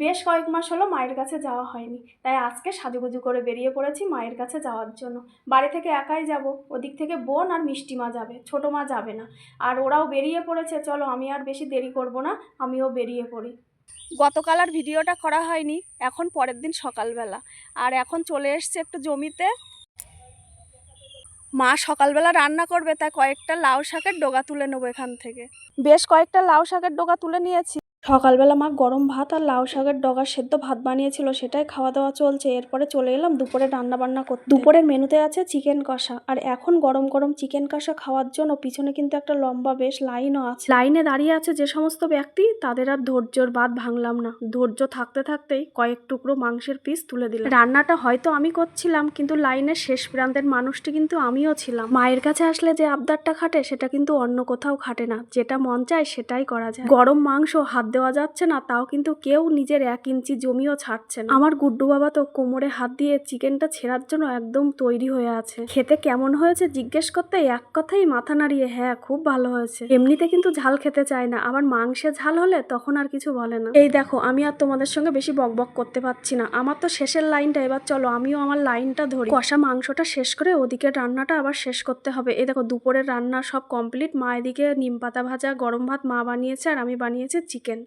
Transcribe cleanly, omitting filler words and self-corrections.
বেশ কয়েক মাস হলো মায়ের কাছে যাওয়া হয়নি, তাই আজকে সাজুগুজু করে বেরিয়ে পড়েছি মায়ের কাছে যাওয়ার জন্য। বাড়ি থেকে একাই যাব, ওদিক থেকে বোন আর মিষ্টি মা যাবে, ছোটো মা যাবে না। আর ওরাও বেরিয়ে পড়েছে, চলো আমি আর বেশি দেরি করব না, আমিও বেরিয়ে পড়ি। গতকাল আর ভিডিওটা করা হয়নি, এখন পরের দিন সকালবেলা, আর এখন চলে এসছে একটু জমিতে। মা সকালবেলা রান্না করবে, তাই কয়েকটা লাউ শাকের ডগা তুলে নেবো এখান থেকে। বেশ কয়েকটা লাউ শাকের ডগা তুলে নিয়েছি। সকালবেলা মা গরম ভাত আর লাউ শাকের ডগা সেদ্ধ ভাত বানিয়েছিল, সেটাই খাওয়া দাওয়া চলছে। এরপরে চলে এলাম দুপুরে রান্না বান্না করতে। দুপুরের মেনুতে আছে চিকেন কষা, আর এখন গরম গরম চিকেন কষা খাওয়ার জন্য পিছনে কিন্তু একটা লম্বা বেশ লাইনও আছে। লাইনে দাঁড়িয়ে আছে যে সমস্ত ব্যক্তি, তাদের আর ধৈর্যর বাঁধ ভাঙলাম না। ধৈর্য থাকতে থাকতেই কয়েক টুকরো মাংসের পিস তুলে দিলাম। রান্নাটা হয়তো আমি করছিলাম, কিন্তু লাইনের শেষ প্রান্তের মানুষটি কিন্তু আমিও ছিলাম। মায়ের কাছে আসলে যে আবদারটা খাটে, সেটা কিন্তু অন্য কোথাও খাটে না। যেটা মন চায় সেটাই করা যায়। গরম মাংস হাত দেওয়া যাচ্ছে না, তাও কিন্তু কেউ নিজের 1 ইঞ্চি জমিও ছাড়ছে না। আমার গুড্ডু বাবা তো কোমরে হাত দিয়ে চিকেনটা ছেঁড়ার জন্য একদম তৈরি হয়ে আছে। খেতে কেমন হয়েছে জিজ্ঞেস করতে এক কথাই মাথা নাড়িয়ে হ্যাঁ খুব ভালো হয়েছে। এমনিতে কিন্তু ঝাল খেতে চায় না, আবার মাংসে ঝাল হলে তখন আর কিছু বলে না। এই দেখো, আমি আর তোমাদের সঙ্গে বেশি বকবক করতে পারছি না, আমার তো শেষের লাইনটা। এবার চলো আমিও আমার লাইনটা ধরি। কষা মাংসটা শেষ করে ওদিকে রান্নাটা আবার শেষ করতে হবে। এই দেখো দুপুরের রান্না সব কমপ্লিট। মা এদিকে নিম পাতা ভাজা, গরম ভাত মা বানিয়েছে, আর আমি বানিয়েছি চিকেন।